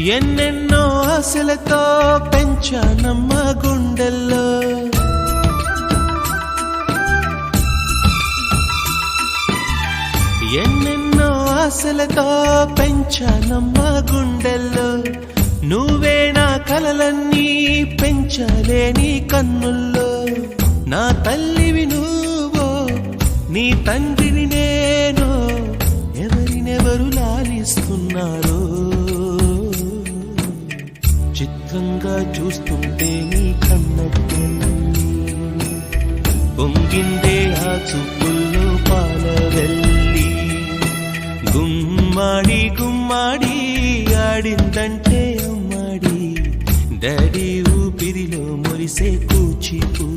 ఎన్నెన్నో ఆశలతో పెంచానమ్మ గుండెల్లో, ఎన్నెన్నో ఆశలతో పెంచానమ్మ గుండెల్లో, నువ్వే నా కలలన్నీ పెంచాలే నీ కన్నుల్లో. నా తల్లివి నువ్వో నీ తండ్రిని నేను, ఎవరినెవరు లాలిస్తున్నారో చిత్రంగా చూస్తుంటే నీ కన్నట్టు పొంగిందే ఆ చూపుల్లో పాలవెల్లి. గుమ్మాడి గుమ్మాడి ఆడిందంటే అమ్మాడి, డాడీ ఊపిరిలో మురిసే కూచిపూ.